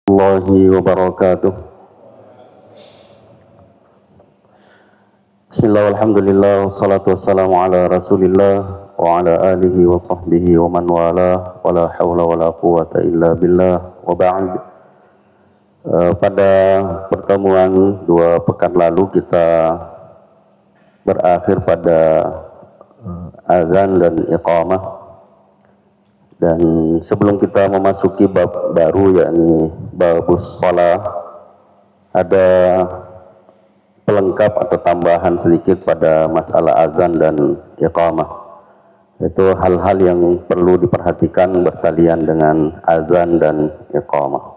Warahmatullahi wabarakatuh. Bismillah, alhamdulillah, wassalatu wassalamu ala rasulillah wa ala alihi wa sahbihi wa man wala wa la hawla wa la quwata illa billah wa ba'd. Pada pertemuan 2 pekan lalu kita berakhir pada azan dan iqamah, dan sebelum kita memasuki bab baru yakni babus shalah, ada pelengkap atau tambahan sedikit pada masalah azan dan iqamah. Itu hal-hal yang perlu diperhatikan berkalian dengan azan dan iqamah.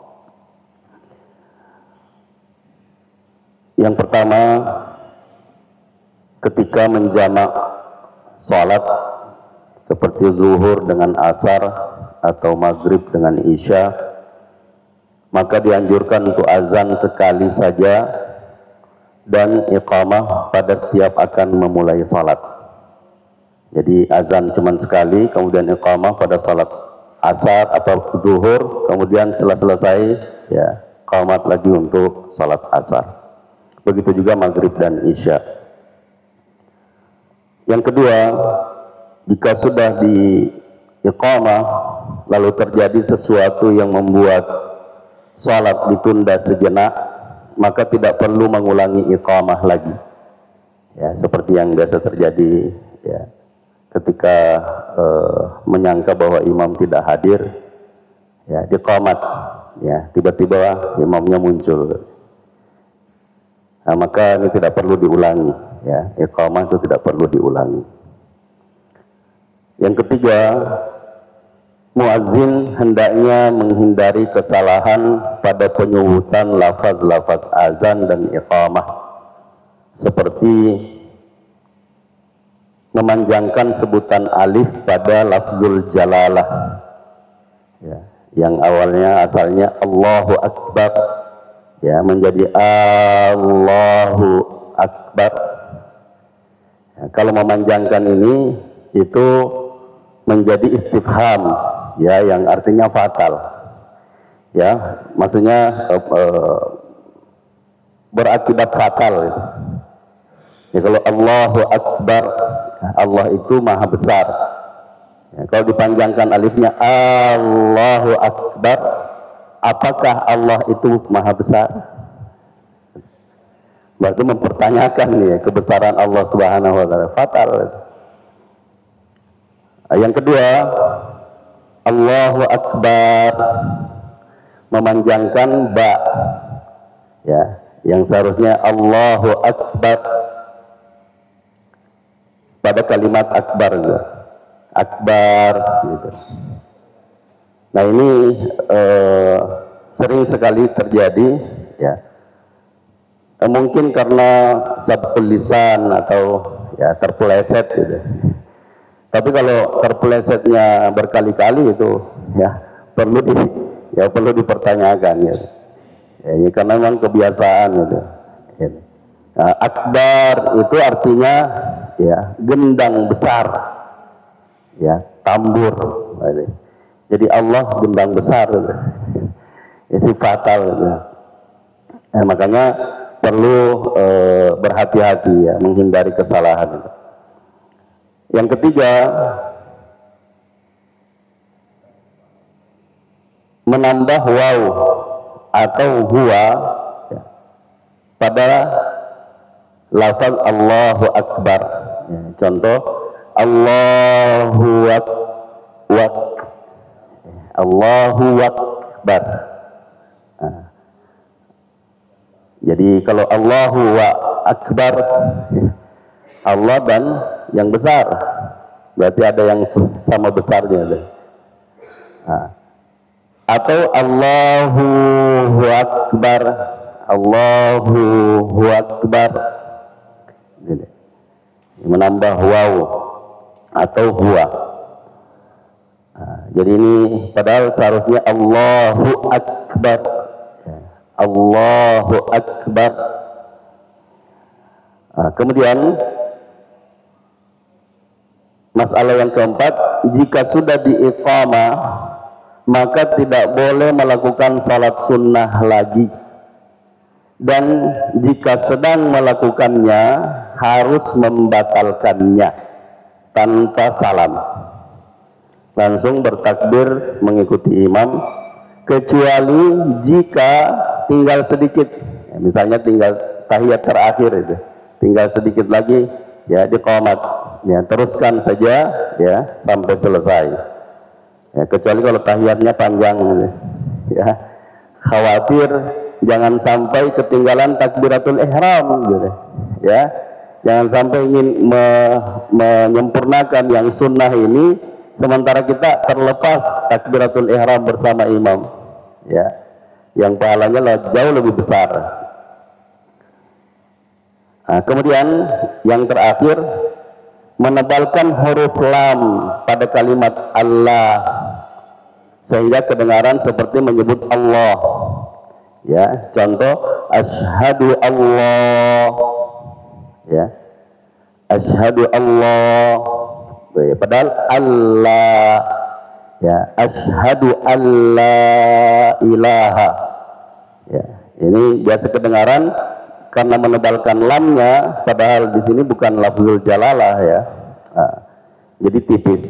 Yang pertama, ketika menjamak salat seperti zuhur dengan asar atau maghrib dengan isya, maka dianjurkan untuk azan sekali saja dan iqamah pada setiap akan memulai salat. Jadi azan cuma sekali, kemudian iqamah pada salat asar atau zuhur, kemudian setelah selesai ya qamat lagi untuk salat asar. Begitu juga maghrib dan isya. Yang kedua, jika sudah di iqamah lalu terjadi sesuatu yang membuat salat ditunda sejenak, maka tidak perlu mengulangi iqamah lagi. Ya, seperti yang biasa terjadi ya, ketika menyangka bahwa imam tidak hadir, ya diqamat, ya tiba-tiba imamnya muncul. Nah, maka ini tidak perlu diulangi, ya iqamah itu tidak perlu diulangi. Yang ketiga, muazzin hendaknya menghindari kesalahan pada penyebutan lafaz-lafaz azan dan iqamah, seperti memanjangkan sebutan alif pada lafzul jalalah ya, yang awalnya asalnya Allahu Akbar ya menjadi Allahu Akbar. Ya, kalau memanjangkan ini itu menjadi istifham ya, yang artinya fatal ya, maksudnya berakibat fatal ya. Kalau Allahu Akbar, Allah itu maha besar ya, kalau dipanjangkan alifnya Allahu Akbar, apakah Allah itu maha besar? Berarti mempertanyakan ya kebesaran Allah Subhanahu wa taala, fatal. Yang kedua, Allahu Akbar memanjangkan ba ya, yang seharusnya Allahu Akbar pada kalimat akbar gitu. Akbar gitu. Nah ini sering sekali terjadi ya, mungkin karena sabqul lisan atau ya terpeleset gitu. Tapi kalau terpelesetnya berkali-kali itu ya perlu dipertanyakan ya. Ya, ini karena memang kebiasaan gitu. Ya. Nah, akbar itu artinya ya gendang besar, ya tambur. Jadi Allah gendang besar, gitu. Itu fatal. Gitu. Nah, makanya perlu berhati-hati ya, menghindari kesalahan. Gitu. Yang ketiga, menambah waw atau huwa ya, pada lafaz Allahu Akbar. Ya, contoh Allahu Akbar, Allahu Akbar. Nah, jadi kalau Allahu Akbar, Allah dan yang besar, berarti ada yang sama besarnya. Nah, atau Allahu Akbar, Allahu Akbar, menambah waw atau huwa. Nah, jadi ini padahal seharusnya Allahu Akbar, Allahu Akbar. Nah, kemudian masalah yang keempat, jika sudah diiqamah maka tidak boleh melakukan salat sunnah lagi. Dan jika sedang melakukannya, harus membatalkannya tanpa salam. Langsung bertakbir mengikuti imam, kecuali jika tinggal sedikit, ya, misalnya tinggal tahiyat terakhir itu, tinggal sedikit lagi, ya diqomat, ya teruskan saja, ya sampai selesai. Ya, kecuali kalau tahiyatnya panjang, ya khawatir jangan sampai ketinggalan takbiratul ihram, gitu, ya jangan sampai ingin menyempurnakan yang sunnah ini, sementara kita terlepas takbiratul ihram bersama imam, ya yang pahalanya jauh lebih besar. Nah, kemudian yang terakhir, menebalkan huruf lam pada kalimat Allah sehingga kedengaran seperti menyebut Allah. Ya, contoh asyhadu Allah, ya asyhadu Allah, ya, padahal Allah, ya asyhadu alla ilaha, ya ini biasa kedengaran karena menebalkan lamnya, padahal di sini bukan lafzul jalalah, ya. Nah, jadi tipis,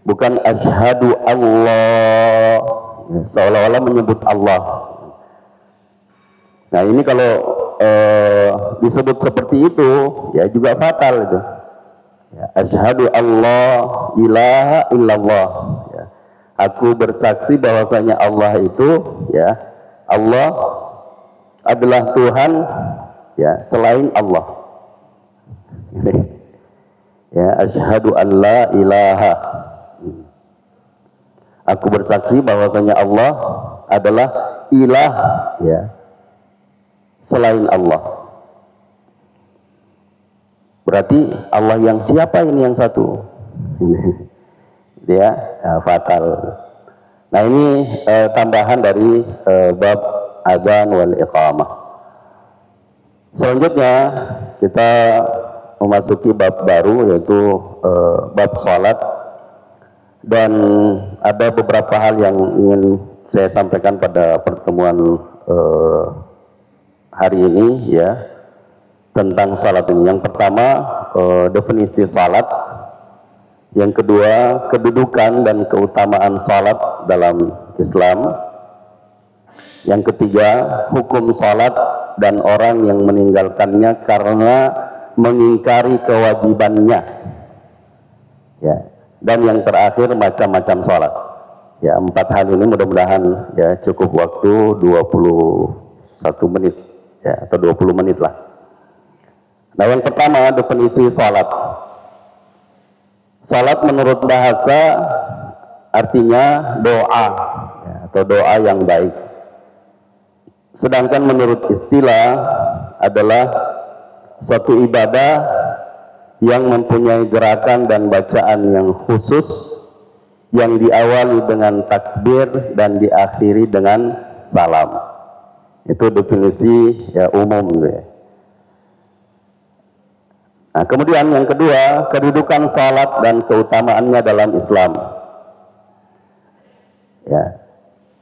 bukan asyhadu Allah, ya, seolah-olah menyebut Allah. Nah ini kalau disebut seperti itu, ya juga fatal itu. Ya, asyhadu Allah ilaha illallah, ya. Aku bersaksi bahwasanya Allah itu, ya Allah adalah Tuhan, ya selain Allah. Ya asyhadu an la ilaha, aku bersaksi bahwasanya Allah adalah ilah, ya selain Allah. Berarti Allah yang siapa, ini yang satu. Ya, fatal. Nah ini tambahan dari bab adzan wal iqamah. Selanjutnya kita memasuki bab baru, yaitu bab salat, dan ada beberapa hal yang ingin saya sampaikan pada pertemuan hari ini, ya tentang salat ini. Yang pertama definisi salat, yang kedua kedudukan dan keutamaan salat dalam Islam, yang ketiga hukum salat dan orang yang meninggalkannya karena mengingkari kewajibannya, ya dan yang terakhir macam-macam salat. Ya, 4 hal ini mudah-mudahan ya cukup waktu 21 menit, ya atau 20 menit lah. Nah yang pertama definisi salat. Salat menurut bahasa artinya doa, ya, atau doa yang baik. Sedangkan menurut istilah adalah suatu ibadah yang mempunyai gerakan dan bacaan yang khusus, yang diawali dengan takbir dan diakhiri dengan salam. Itu definisi ya umum, ya. Nah, kemudian yang kedua, kedudukan salat dan keutamaannya dalam Islam. Ya,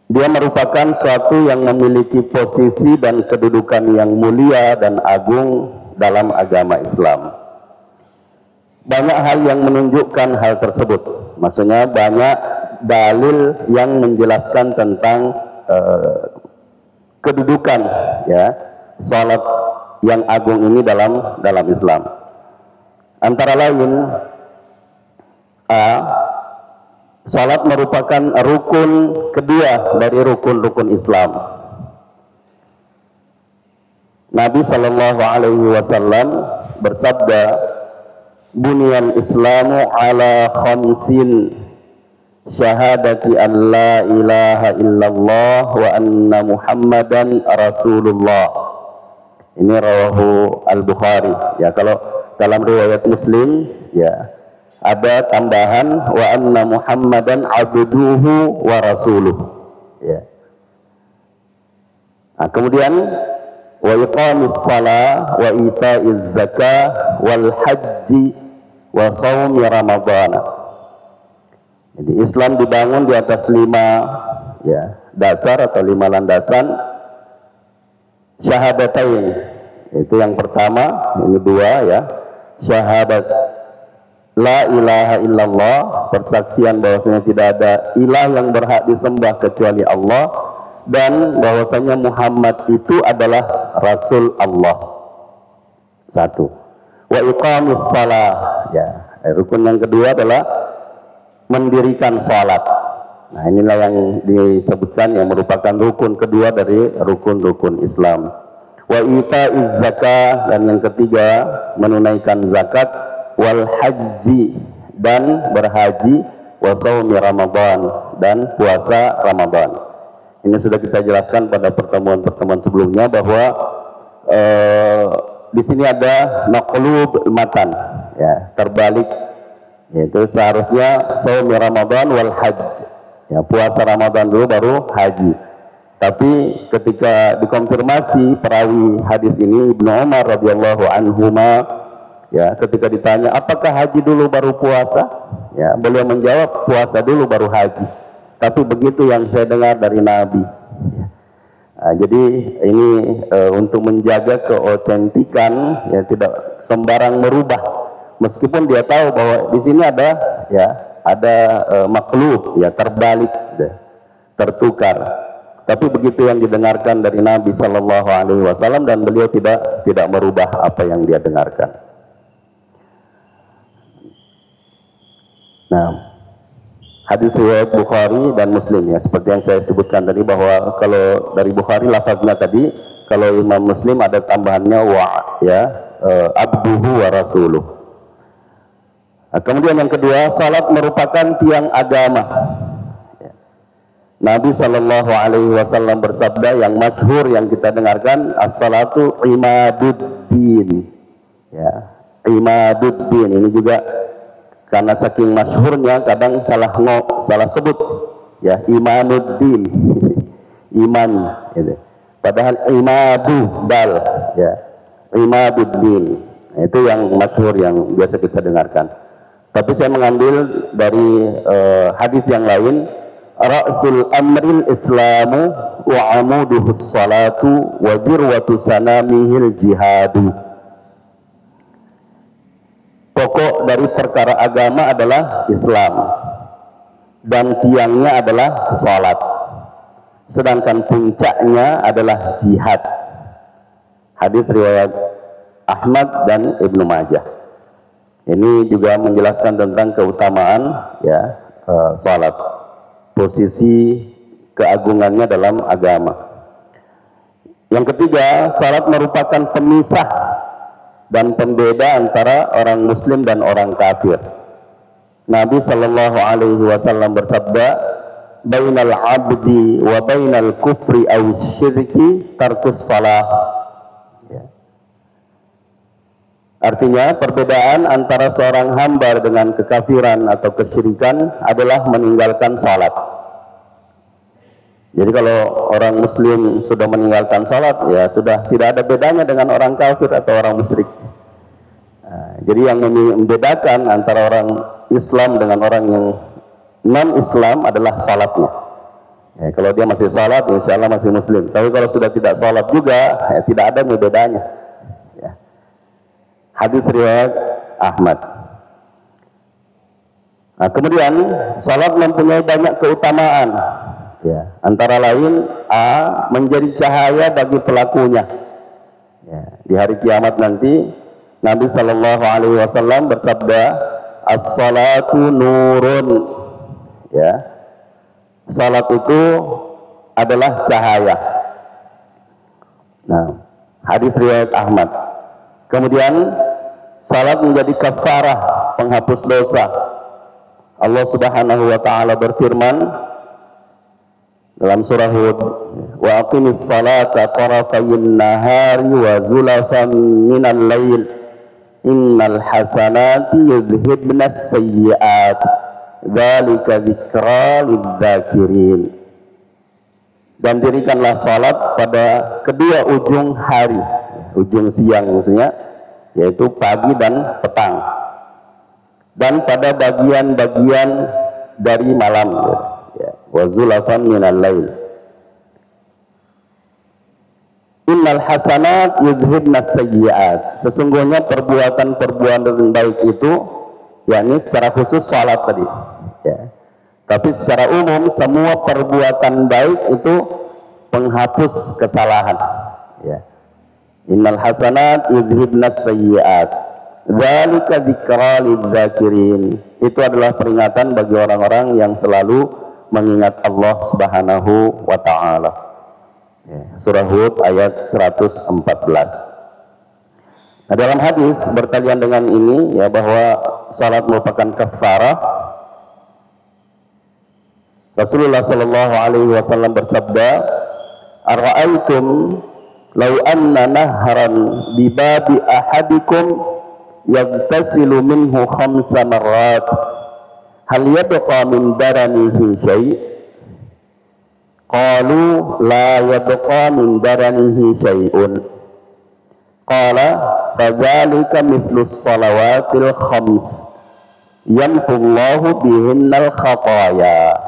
dia merupakan suatu yang memiliki posisi dan kedudukan yang mulia dan agung dalam agama Islam. Banyak hal yang menunjukkan hal tersebut. Maksudnya banyak dalil yang menjelaskan tentang kedudukan ya salat yang agung ini dalam Islam. Antara lain, salat merupakan rukun kedua dari rukun-rukun Islam. Nabi Shallallahu Alaihi Wasallam bersabda, "Bunyan Islamu ala khamsin, syahadati an la ilaha illallah wa anna Muhammadan Rasulullah." Ini rawahu Al-Bukhari. Ya, kalau dalam riwayat Muslim ya ada tambahan wa anna Muhammadan abduhu wa rasuluh, ya. Nah, kemudian wa iqamis shalah wa itaiz zakah wal haji wa shaumi ramadhan. Jadi Islam dibangun di atas 5 ya dasar atau 5 landasan syahadatain. Itu yang pertama, ini 2 ya. Syahadat la ilaha illallah, persaksian bahwasanya tidak ada ilah yang berhak disembah kecuali Allah, dan bahwasanya Muhammad itu adalah Rasul Allah. 1. Wa iqamis shalah, ya. Rukun yang kedua adalah mendirikan salat. Nah, inilah yang disebutkan yang merupakan rukun kedua dari rukun-rukun Islam. Wa ita'iz zakah, dan yang ketiga menunaikan zakat, wal haji, dan berhaji, wa shaumi Ramadan, dan puasa Ramadan. Ini sudah kita jelaskan pada pertemuan-pertemuan sebelumnya bahwa di sini ada maqlub matan, ya, terbalik, yaitu seharusnya shaumi Ramadan wal hajj, ya, puasa Ramadan dulu baru haji. Tapi ketika dikonfirmasi perawi hadis ini Ibnu Umar radhiyallahu anhuma, ya, ketika ditanya apakah haji dulu baru puasa, ya, beliau menjawab puasa dulu baru haji. Tapi begitu yang saya dengar dari Nabi. Nah, jadi ini untuk menjaga keotentikan, ya, tidak sembarang merubah. Meskipun dia tahu bahwa di sini ada, ya, ada maklub, ya, terbalik, ya, tertukar. Tapi begitu yang didengarkan dari Nabi Shallallahu Alaihi Wasallam, dan beliau tidak merubah apa yang dia dengarkan. Nah, hadis riwayat Bukhari dan Muslim, ya, seperti yang saya sebutkan tadi bahwa kalau dari Bukhari lafaznya tadi, kalau Imam Muslim ada tambahannya wa, ya, abduhu wa rasuluh. Nah, kemudian yang kedua, salat merupakan tiang agama. Nabi Shallallahu Alaihi Wasallam bersabda yang masyhur yang kita dengarkan, as-salatu imaduddin, ya, imaduddin. Ini juga karena saking masyhurnya kadang salah sebut, ya, imanuddin, iman, gitu. Padahal imadu dal, ya, imaduddin. Itu yang masyhur yang biasa kita dengarkan. Tapi saya mengambil dari hadis yang lain, Ra'sul amril islamu wa amuduhus salatu wa dirwatu sanamihil jihadu. Pokok dari perkara agama adalah Islam, dan tiangnya adalah salat, sedangkan puncaknya adalah jihad. Hadis riwayat Ahmad dan Ibnu Majah. Ini juga menjelaskan tentang keutamaan, ya, salat, posisi keagungannya dalam agama. Yang ketiga, salat merupakan pemisah dan pembeda antara orang muslim dan orang kafir. Nabi Shallallahu Alaihi Wasallam bersabda, bainal abdi wa bainal kufri aw syirki tarkus salah. Ya. Artinya perbedaan antara seorang hamba dengan kekafiran atau kesyirikan adalah meninggalkan salat. Jadi kalau orang muslim sudah meninggalkan salat, ya sudah tidak ada bedanya dengan orang kafir atau orang musyrik. Nah, jadi yang membedakan antara orang Islam dengan orang yang non-Islam adalah salatnya. Ya, kalau dia masih salat, insya Allah masih muslim. Tapi kalau sudah tidak salat juga, ya, tidak ada bedanya. Ya. Hadis riwayat Ahmad. Nah, kemudian salat mempunyai banyak keutamaan. Ya, antara lain A, menjadi cahaya bagi pelakunya. Ya, di hari kiamat nanti Nabi Shallallahu Alaihi Wasallam bersabda, as-salatu nurun. Ya, salat itu adalah cahaya. Nah, hadis riwayat Ahmad. Kemudian salat menjadi kafarah, penghapus dosa. Allah Subhanahu wa taala berfirman dalam surah Hud, wa aqimis salata tarafayn nahari wa zulafan minal lail innal hasanati yudhibnas sayyi'at dzalika dzikra lidzakirin. Dan dirikanlah salat pada kedua ujung hari, ujung siang maksudnya, yaitu pagi dan petang, dan pada bagian-bagian dari malam, ya. Wa zulafan minal lail. Innal hasanat yudhibnas sayyi'at. Sesungguhnya perbuatan-perbuatan baik itu, yakni secara khusus salat tadi, ya. Tapi secara umum semua perbuatan baik itu penghapus kesalahan, ya. Innal hasanat yudhibnas sayyi'at. Dzalika dzikra lidzakirin. Itu adalah peringatan bagi orang-orang yang selalu mengingat Allah Subhanahu wa taala. Ya, surah Hud ayat 114. Nah, dalam hadis berkaitan dengan ini ya, bahwa salat merupakan kafarah. Rasulullah sallallahu alaihi wasallam bersabda, "Ara'aitum law anna nahran bi babi ahadikum yaghtasilu minhu khamsa marrat hal yabqa min daranihi syai'?" Qalu la yabqa min daranihi syai'un. Qala fadzalika mithlu shalawatil khams yamhullahu bihinnal khataya.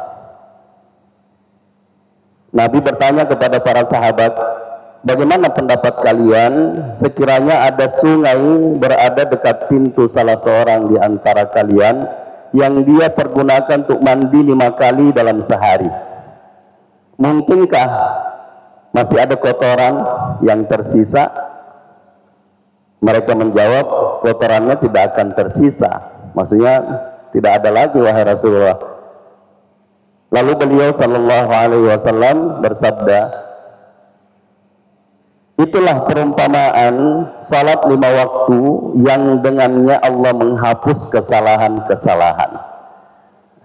Nabi bertanya kepada para sahabat, bagaimana pendapat kalian sekiranya ada sungai berada dekat pintu salah seorang di antara kalian yang dia pergunakan untuk mandi 5 kali dalam sehari? Mungkinkah masih ada kotoran yang tersisa? Mereka menjawab, kotorannya tidak akan tersisa. Maksudnya tidak ada lagi, wahai Rasulullah. Lalu beliau sallallahu alaihi wasallam bersabda, itulah perumpamaan salat 5 waktu yang dengannya Allah menghapus kesalahan-kesalahan.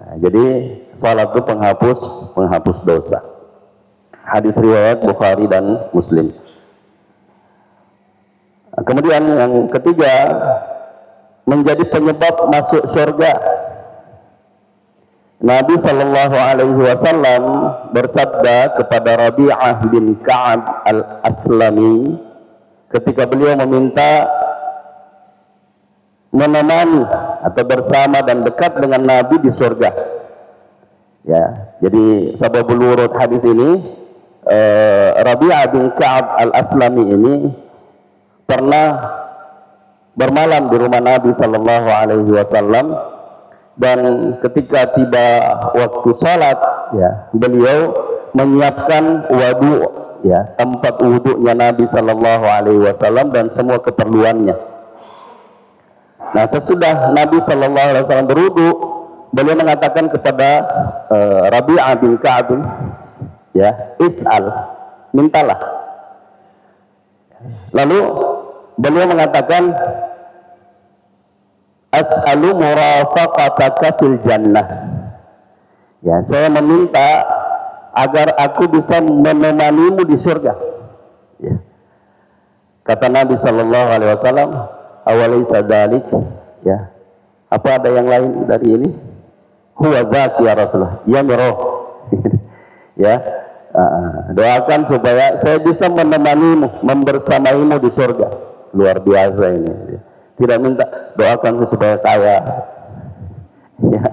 Nah, jadi salat itu penghapus dosa. Hadis riwayat Bukhari dan Muslim. Nah, kemudian yang ketiga, menjadi penyebab masuk surga. Nabi sallallahu alaihi wasallam bersabda kepada Rabi'ah bin Ka'ab al-Aslami ketika beliau meminta menemani atau bersama dan dekat dengan Nabi di surga. Ya, jadi sababul wurud hadis ini, Rabi'ah bin Ka'ab al-Aslami ini pernah bermalam di rumah Nabi sallallahu alaihi wasallam, dan ketika tiba waktu salat, ya, beliau menyiapkan wudu, ya, tempat wudunya Nabi sallallahu alaihi wasallam dan semua keperluannya. Nah, sesudah Nabi sallallahu alaihi wasallam berwudu, beliau mengatakan kepada Rabi'ah bin Ka'ab, ya, is'al, mintalah. Lalu beliau mengatakan, as'alu murafaqataka fil jannah. Ya, saya meminta agar aku bisa menemanimu di surga. Ya. Kata Nabi sallallahu alaihi wasallam, awalaysa dzalik? Ya. Apa ada yang lain dari ini? Huwa dzak ya Rasulullah. Ya miroh. Ya. Doakan supaya saya bisa menemanimu, membersamaimu di surga. Luar biasa ini. Tidak minta doakan supaya kaya, ya.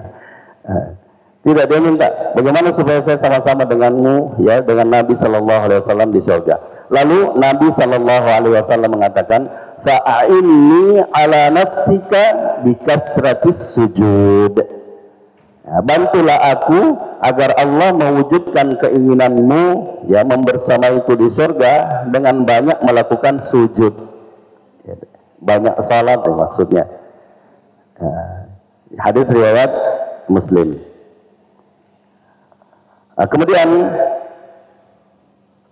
Tidak, dia minta bagaimana supaya saya sama-sama denganmu, ya, dengan Nabi sallallahu alaihi wasallam di surga. Lalu Nabi sallallahu alaihi wasallam mengatakan, fa'inni ala nafsika bikathratis sujud. Ya, bantulah aku agar Allah mewujudkan keinginanmu, ya, membersamaiku di surga dengan banyak melakukan sujud. Ya, banyak salat, ya, maksudnya. Hadis riwayat Muslim. Kemudian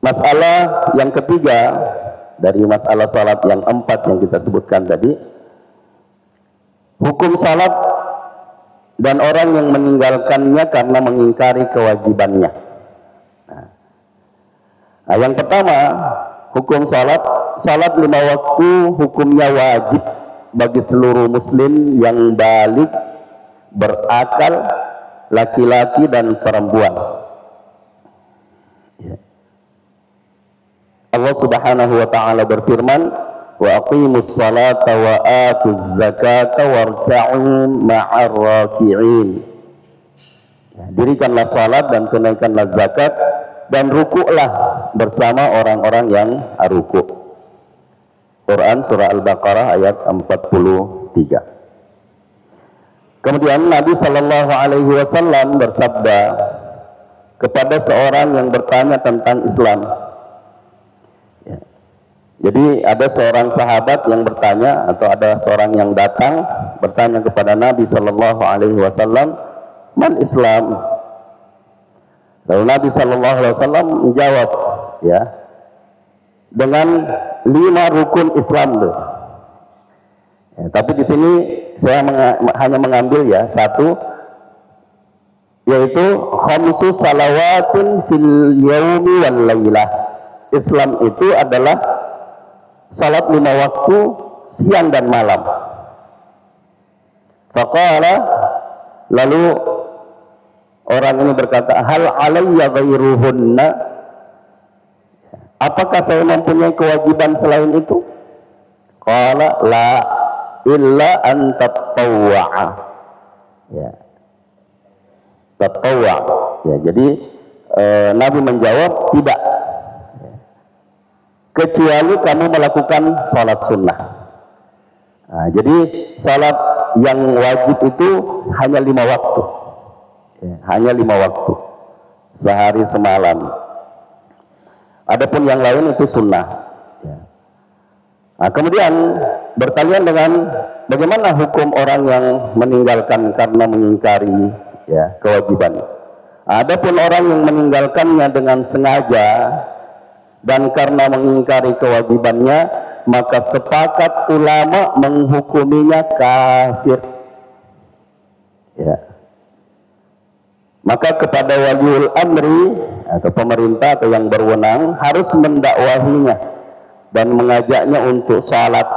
masalah yang ketiga dari masalah salat yang 4 yang kita sebutkan tadi, hukum salat dan orang yang meninggalkannya karena mengingkari kewajibannya. Nah, yang pertama, hukum salat 5 waktu hukumnya wajib bagi seluruh muslim yang balik, berakal, laki-laki dan perempuan. Allah Subhanahu wa taala berfirman, wa aqimus salata wa atuz zakata warka'u ma'ar raki'in. Dirikanlah salat dan tunaikanlah zakat dan rukuklah bersama orang-orang yang ruku'. Quran surah Al-Baqarah ayat 43. Kemudian Nabi Shallallahu Alaihi Wasallam bersabda kepada seorang yang bertanya tentang Islam. Jadi ada seorang sahabat yang bertanya, atau ada seorang yang datang bertanya kepada Nabi Shallallahu Alaihi Wasallam, "Man Islam?" Lalu Nabi Shallallahu Alaihi Wasallam menjawab, ya, dengan 5 rukun Islam tuh. Ya, tapi di sini saya hanya mengambil ya 1, yaitu khamsu salawatin fil yaumi wal lailah. Islam itu adalah salat 5 waktu siang dan malam. Faqala, lalu orang ini berkata, hal alayya ghairuhunna, apakah saya mempunyai kewajiban selain itu? Qala la illa an tatawwa'a. Ya, tatawwa'. Ya, jadi Nabi menjawab, tidak, kecuali kamu melakukan salat sunnah. Nah, jadi salat yang wajib itu hanya 5 waktu, ya, hanya 5 waktu sehari semalam. Adapun yang lain itu sunnah. Ya. Nah, kemudian berkaitan dengan bagaimana hukum orang yang meninggalkan karena mengingkari, ya, kewajiban. Adapun orang yang meninggalkannya dengan sengaja dan karena mengingkari kewajibannya, maka sepakat ulama menghukuminya kafir. Ya. Maka kepada waliul amri atau pemerintah atau yang berwenang harus mendakwahinya dan mengajaknya untuk salat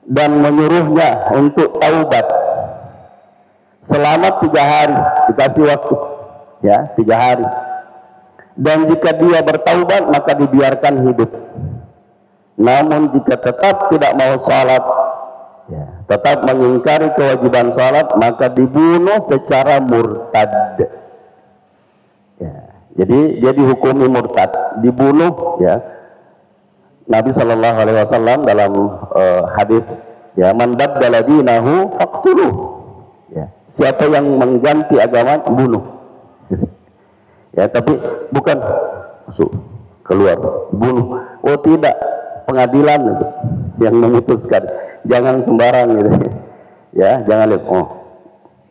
dan menyuruhnya untuk taubat selama 3 hari, dikasih waktu, ya, 3 hari. Dan jika dia bertaubat maka dibiarkan hidup. Namun jika tetap tidak mau salat, ya, tetap mengingkari kewajiban salat, maka dibunuh secara murtad. Ya, jadi dia dihukumi murtad, dibunuh, ya. Nabi Shallallahu Alaihi Wasallam dalam hadis, ya, man baddala dinahu faqtuluh. Ya, siapa yang mengganti agama, bunuh. Ya, tapi bukan masuk keluar bunuh. Oh tidak, pengadilan itu yang memutuskan. Jangan sembarang gitu. Ya, jangan lihat, oh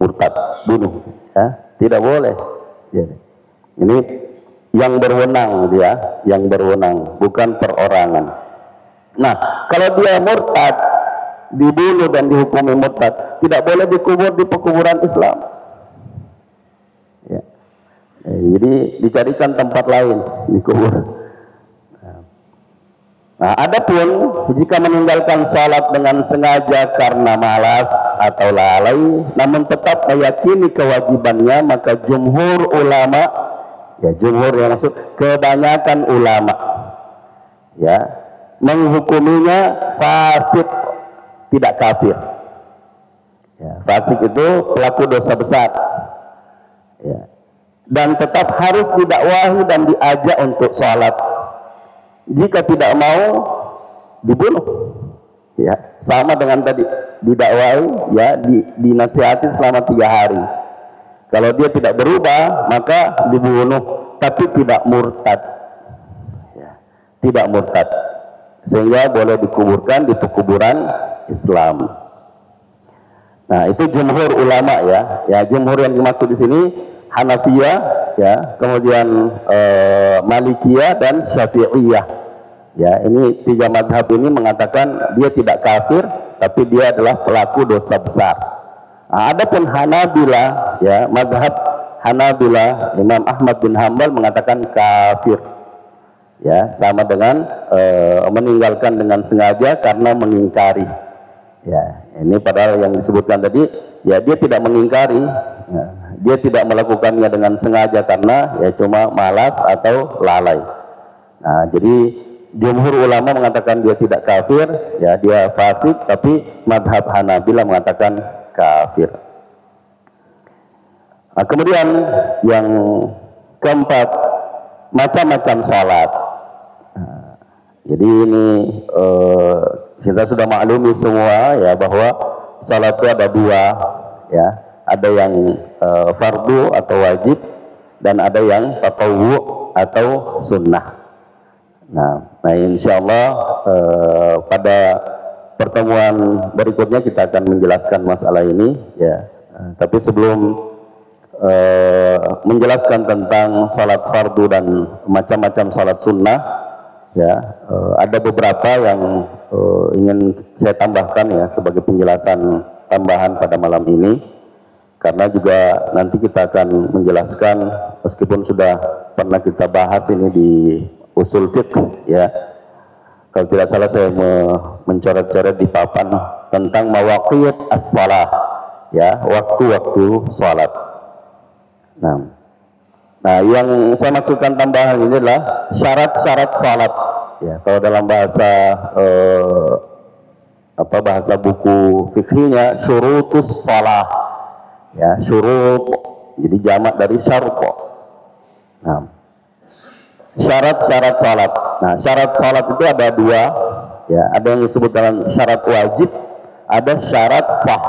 murtad, bunuh. Ya, tidak boleh. Ya. Ini yang berwenang, dia yang berwenang, bukan perorangan. Nah, kalau dia murtad, dibunuh dan dihukumi murtad, tidak boleh dikubur di pekuburan Islam. Ya. Jadi dicarikan tempat lain dikubur. Nah, adapun jika meninggalkan salat dengan sengaja karena malas atau lalai, namun tetap meyakini kewajibannya, maka jumhur ulama, ya, jumhur yang maksud kebanyakan ulama, ya, menghukuminya fasik, tidak kafir. Ya, fasik itu pelaku dosa besar. Ya. Dan tetap harus didakwahi dan diajak untuk salat. Jika tidak mau, dibunuh. Ya, sama dengan tadi, didakwahi, ya, dinasihati selama 3 hari. Kalau dia tidak berubah, maka dibunuh, tapi tidak murtad. Ya, tidak murtad, sehingga boleh dikuburkan di pekuburan Islam. Nah, itu jumhur ulama, ya. Ya, jumhur yang dimaksud di sini Hanafiyah, ya, kemudian Malikiyah dan Syafi'iyah. Ya, ini 3 mazhab ini mengatakan dia tidak kafir, tapi dia adalah pelaku dosa besar. Nah, adapun Hanabilah, ya, mazhab Hanabilah, Imam Ahmad bin Hanbal mengatakan kafir. Ya, sama dengan meninggalkan dengan sengaja karena mengingkari. Ya, ini padahal yang disebutkan tadi, ya, dia tidak mengingkari. Ya, dia tidak melakukannya dengan sengaja karena, ya, cuma malas atau lalai. Nah, jadi jumhur ulama mengatakan dia tidak kafir, ya, dia fasik, tapi madhab Hanabilah mengatakan kafir. Nah, kemudian yang keempat, macam-macam salat. Nah, jadi ini kita sudah maklumi semua ya bahwa salat itu ada dua, ya, ada yang fardu atau wajib dan ada yang tatawwu atau sunnah. Nah insya Allah pada pertemuan berikutnya kita akan menjelaskan masalah ini, ya. Tapi sebelum menjelaskan tentang salat fardu dan macam-macam salat sunnah, ya, ada beberapa yang ingin saya tambahkan ya sebagai penjelasan tambahan pada malam ini, karena juga nanti kita akan menjelaskan meskipun sudah pernah kita bahas ini di usul fiqh, ya. Kalau tidak salah saya mencoret-coret di papan tentang mawaqit as-salah, ya, waktu-waktu salat. Nah, yang saya maksudkan tambahan ini adalah syarat-syarat salat. Ya, kalau dalam bahasa bahasa buku fikihnya syurutus salah. Ya, syurut. Jadi jamak dari syarut. Nah, syarat-syarat salat. Nah, syarat salat itu ada dua. Ya, ada yang disebut dalam syarat wajib, ada syarat sah.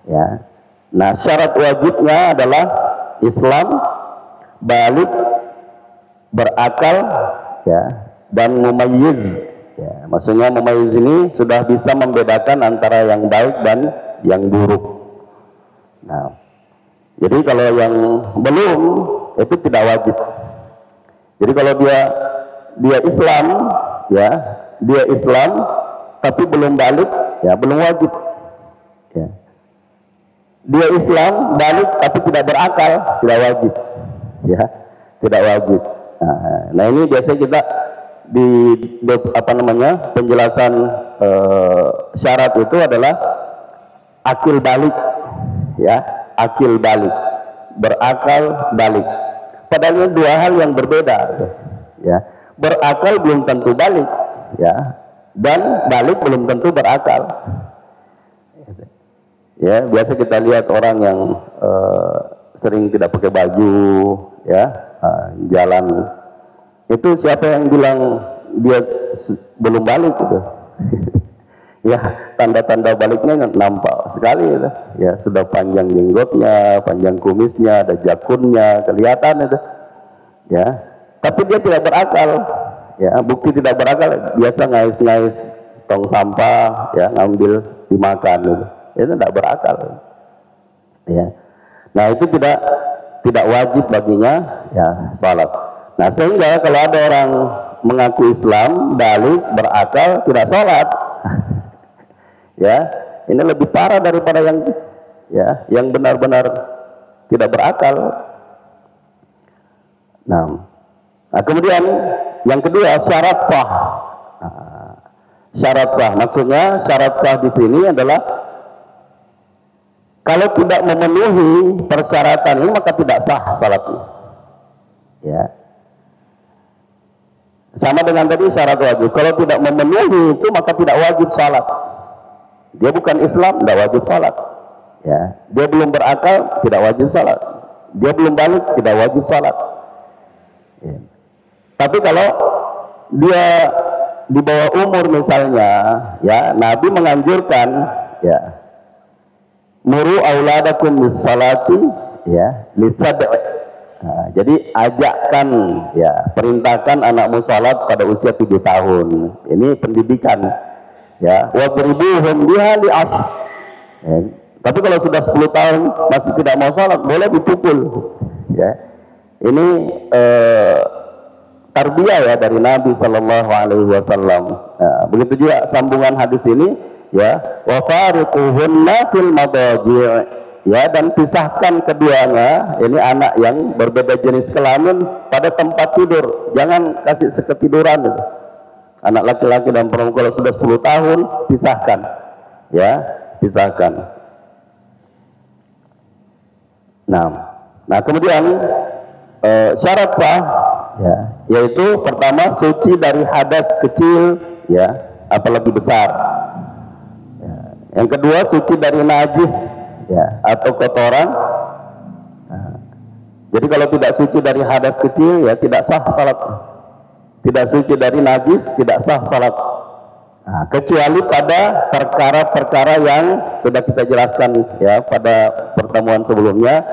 Ya. Nah, syarat wajibnya adalah Islam, balik, berakal, ya, dan mumayyiz. Ya, maksudnya mumayyiz ini sudah bisa membedakan antara yang baik dan yang buruk. Nah, jadi kalau yang belum itu tidak wajib. Jadi kalau dia Islam, ya, dia Islam tapi belum balik, ya, belum wajib. Ya. Dia Islam balik tapi tidak berakal, tidak wajib, ya, tidak wajib. Nah ini biasanya kita di penjelasan syarat itu adalah akil balik, ya, akil balik, berakal balik. Padahal ini dua hal yang berbeda, ya. Berakal belum tentu balik, ya, dan balik belum tentu berakal. Ya, biasa kita lihat orang yang sering tidak pakai baju, ya, jalan. Itu siapa yang bilang dia belum balik gitu? Ya, tanda-tanda baliknya nampak sekali, gitu. Ya, sudah panjang jenggotnya, panjang kumisnya, ada jakunnya, kelihatan itu. Ya, tapi dia tidak berakal. Ya, bukti tidak berakal, biasa ngais-ngais tong sampah, ya, ngambil dimakan gitu. Itu tidak berakal, ya. Nah itu tidak wajib baginya, ya, salat. Nah sehingga kalau ada orang mengaku Islam balik berakal tidak salat, ya, ini lebih parah daripada yang benar-benar tidak berakal. Nah kemudian yang kedua syarat sah. Syarat sah maksudnya syarat sah di sini adalah kalau tidak memenuhi persyaratan ini maka tidak sah salatnya. Ya. Sama dengan tadi syarat wajib. Kalau tidak memenuhi itu maka tidak wajib salat. Dia bukan Islam, tidak wajib salat. Ya. Dia belum berakal, tidak wajib salat. Dia belum balik, tidak wajib salat. Ya. Tapi kalau dia di bawah umur misalnya, ya, Nabi menganjurkan, ya, muru auladakum bis-salati, ya, lisab'i. Nah, jadi ajakkan, ya, perintahkan anakmu salat pada usia 7 tahun. Ini pendidikan, ya. Wadribuhum biha li'ashr. Ya. Tapi kalau sudah 10 tahun masih tidak mau salat, boleh dipukul. Ya. Ini tarbiyah, ya, dari Nabi Shallallahu Alaihi Wasallam. Nah, begitu juga sambungan hadis ini, ya, wa fariquhunna fil madaji', ya, dan pisahkan keduanya, ini anak yang berbeda jenis kelamin pada tempat tidur, jangan kasih seketiduran gitu. Anak laki-laki dan perempuan kalau sudah 10 tahun pisahkan, ya, pisahkan. Nah kemudian syarat sah, ya, yaitu pertama suci dari hadas kecil, ya, apalagi besar. Yang kedua suci dari najis, ya, atau kotoran. Jadi kalau tidak suci dari hadas kecil, ya tidak sah salat. Tidak suci dari najis, tidak sah salat. Nah, kecuali pada perkara-perkara yang sudah kita jelaskan ya pada pertemuan sebelumnya,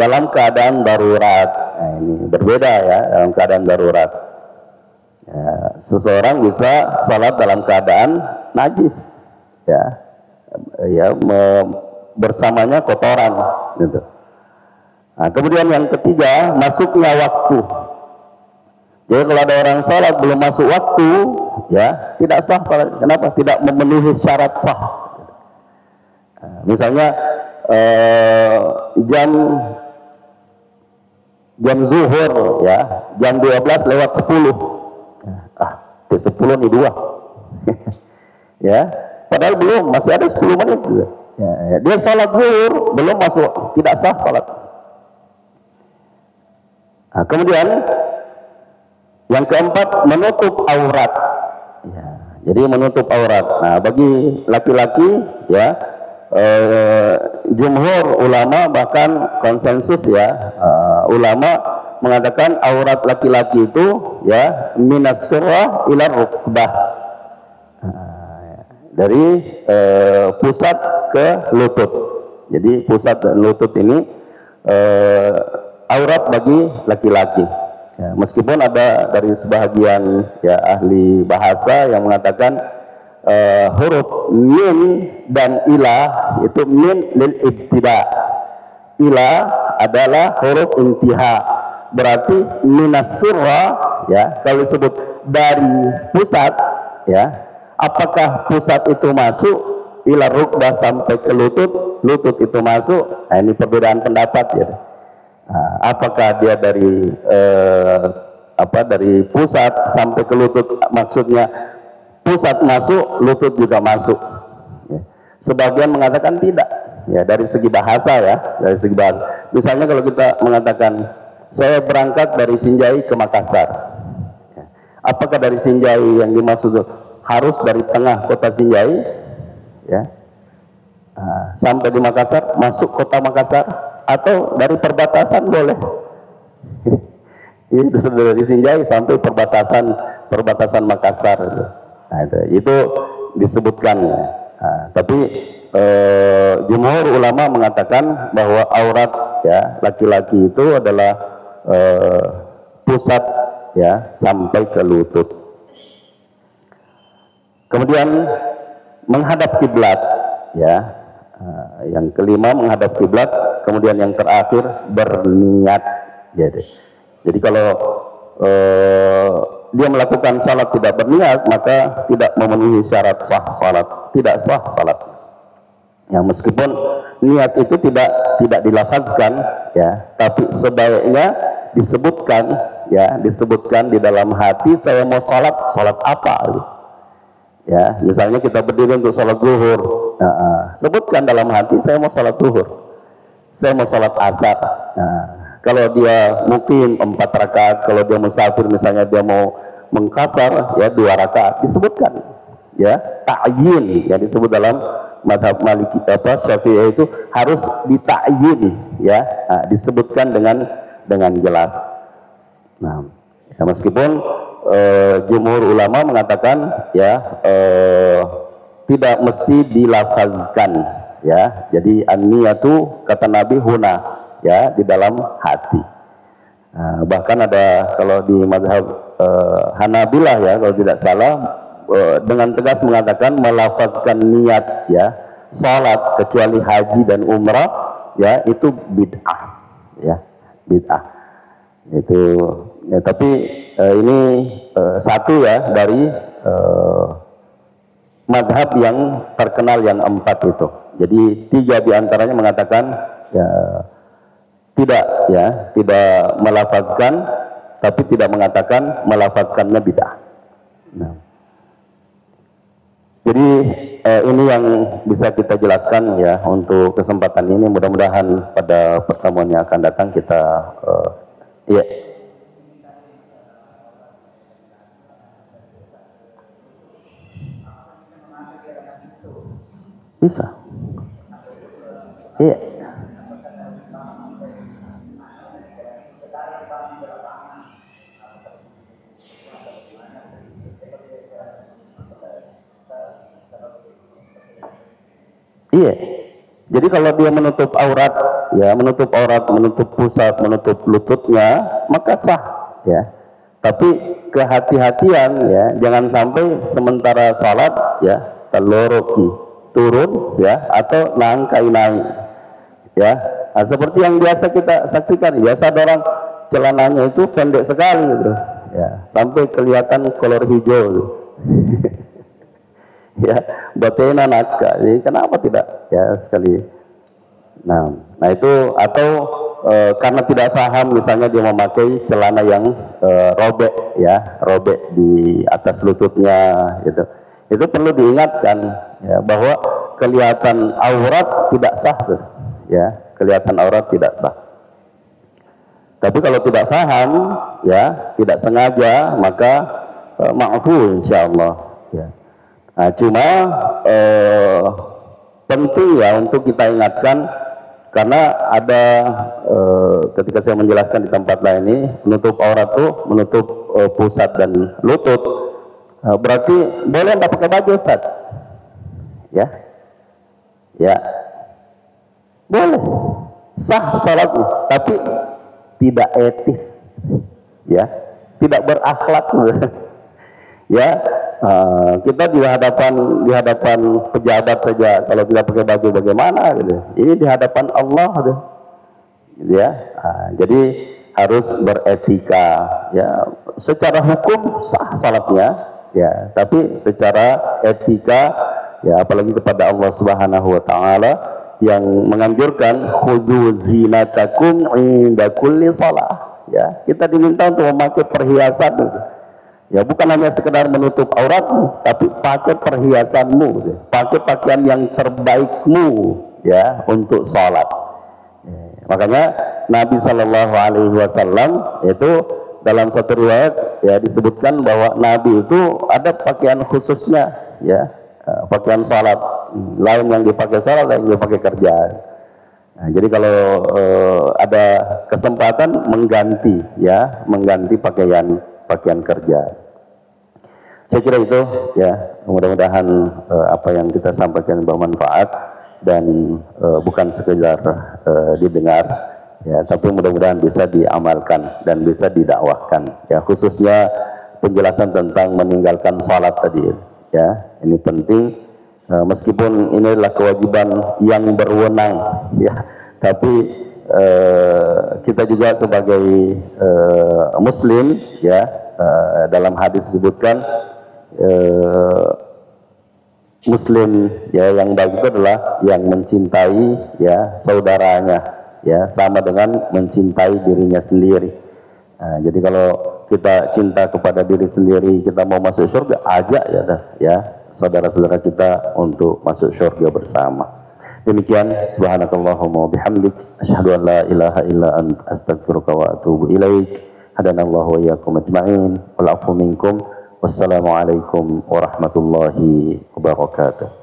dalam keadaan darurat. Nah, ini berbeda ya, dalam keadaan darurat. Ya, seseorang bisa salat dalam keadaan najis, ya, bersamanya kotoran, gitu. Nah, kemudian yang ketiga, masuknya waktu. Jadi kalau ada orang salat belum masuk waktu, ya tidak sah salat. Kenapa? Tidak memenuhi syarat sah. Nah, misalnya jam zuhur, ya, jam 12 lewat 10. Di 10 nih 2. Ya, padahal belum, masih ada 10 menit. Ya, dia salat zuhur belum masuk, tidak sah salat. Nah, kemudian yang keempat, menutup aurat. Ya, jadi menutup aurat. Nah, bagi laki-laki, ya, jumhur ulama bahkan konsensus ya, ulama mengatakan aurat laki-laki itu ya minas surah ila rukbah, dari pusat ke lutut. Jadi pusat dan lutut ini aurat bagi laki-laki. Ya, meskipun ada dari sebahagian ya ahli bahasa yang mengatakan huruf min dan ilah itu min lil ibtida, ilah adalah huruf intiha. Berarti minas surra, ya, kalau disebut dari pusat, ya, apakah pusat itu masuk ila rukbah sampai ke lutut, lutut itu masuk? Nah, ini perbedaan pendapat ya. Nah, apakah dia dari dari pusat sampai ke lutut, maksudnya pusat masuk, lutut juga masuk. Ya. Sebagian mengatakan tidak, ya, dari segi bahasa ya, dari segi bahasa. Misalnya kalau kita mengatakan saya berangkat dari Sinjai ke Makassar, ya. Apakah dari Sinjai yang dimaksud harus dari tengah kota Sinjai, ya, sampai di Makassar, masuk kota Makassar, atau dari perbatasan boleh? Itu dari Sinjai sampai perbatasan Makassar. Nah, itu disebutkan. Nah, tapi jumhur ulama mengatakan bahwa aurat ya laki-laki itu adalah pusat ya sampai ke lutut. Kemudian menghadap kiblat, ya. Yang kelima menghadap kiblat. Kemudian yang terakhir berniat. Jadi kalau dia melakukan salat tidak berniat, maka tidak memenuhi syarat sah salat, tidak sah salat. Ya, meskipun niat itu tidak dilafazkan, ya, tapi sebaiknya disebutkan di dalam hati, saya mau salat apa, ya. Misalnya kita berdiri untuk salat zuhur, sebutkan dalam hati, saya mau salat zuhur, saya mau salat asar. Kalau dia mukim 4 rakaat, kalau dia musafir misalnya dia mau mengkasar ya 2 rakaat, disebutkan, ya, ta'yin, ya, disebut dalam mazhab Maliki Syafi'i itu harus dita'yin, ya, disebutkan dengan jelas. Nah, ya, meskipun jumhur ulama mengatakan ya tidak mesti dilafazkan, ya. Jadi an-niyatu kata Nabi huna, ya, di dalam hati. Bahkan ada kalau di mazhab Hanabilah ya kalau tidak salah, dengan tegas mengatakan melafazkan niat ya salat kecuali haji dan umrah ya itu bid'ah, ya, bid'ah itu ya. Tapi ini satu ya dari mazhab yang terkenal yang 4 itu. Jadi 3 diantaranya mengatakan ya tidak melafazkan, tapi tidak mengatakan melafazkannya bid'ah. Nah, jadi ini yang bisa kita jelaskan ya untuk kesempatan ini. Mudah-mudahan pada pertemuan yang akan datang kita ya. Bisa. Iya. Iya. Jadi kalau dia menutup aurat, ya menutup aurat, menutup pusat, menutup lututnya, maka sah, ya. Tapi kehati-hatian, ya, jangan sampai sementara salat, ya, taloroki turun, ya, atau nangkai naik, ya. Nah, seperti yang biasa kita saksikan, biasa ada orang celananya itu pendek sekali, gitu, ya, sampai kelihatan kolor hijau, gitu. Ya, batena nakka. Jadi kenapa tidak, ya, sekali. Nah itu atau karena tidak paham, misalnya dia memakai celana yang robek, ya, robek di atas lututnya, gitu. Itu perlu diingatkan, ya, bahwa kelihatan aurat tidak sah, tuh, ya, kelihatan aurat tidak sah. Tapi kalau tidak paham, ya, tidak sengaja, maka ma'fu insyaallah, ya. Nah, cuma penting, ya, untuk kita ingatkan, karena ada ketika saya menjelaskan di tempat lain ini, menutup aurat itu menutup pusat dan lutut, berarti boleh nggak pakai baju, Ustaz? Ya, ya, boleh, sah salatnya, tapi tidak etis, ya, tidak berakhlak. Ya, kita di hadapan pejabat saja kalau tidak pakai baju bagaimana, gitu. Ini di hadapan Allah, gitu, ya. Jadi harus beretika, ya. Secara hukum sah salatnya, ya, tapi secara etika, ya, apalagi kepada Allah Subhanahu wa taala yang menganjurkan khudzu zinatakum inda kulli shalah, ya. Kita diminta untuk memakai perhiasan, gitu. Ya, bukan hanya sekedar menutup auratmu, tapi pakai perhiasanmu, pakai pakaian yang terbaikmu, ya, untuk sholat. Makanya Nabi Shallallahu Alaihi Wasallam itu dalam satu riwayat, ya, disebutkan bahwa Nabi itu ada pakaian khususnya, ya, pakaian sholat, lain yang dipakai sholat, lain yang dipakai kerja. Nah, jadi kalau ada kesempatan mengganti, ya, mengganti pakaian kerja. Saya kira itu, ya, mudah-mudahan apa yang kita sampaikan bermanfaat dan bukan sekedar didengar, ya, tapi mudah-mudahan bisa diamalkan dan bisa didakwahkan, ya, khususnya penjelasan tentang meninggalkan sholat tadi, ya, ini penting, meskipun ini adalah kewajiban yang berwenang, ya, tapi kita juga sebagai muslim, ya, dalam hadis disebutkan muslim, ya, yang baik itu adalah yang mencintai, ya, saudaranya, ya, sama dengan mencintai dirinya sendiri. Nah, jadi kalau kita cinta kepada diri sendiri, kita mau masuk surga, ajak, ya, saudara-saudara kita untuk masuk surga bersama. Demikian, subhanakallahumma bihamdik, asyhadu an la ilaha illa anta, astaghfiruka wa atubu ilaik. Hadanallahu wa iyyakum ajma'in. Wal 'afwu minkum. Wassalamualaikum warahmatullahi wabarakatuh.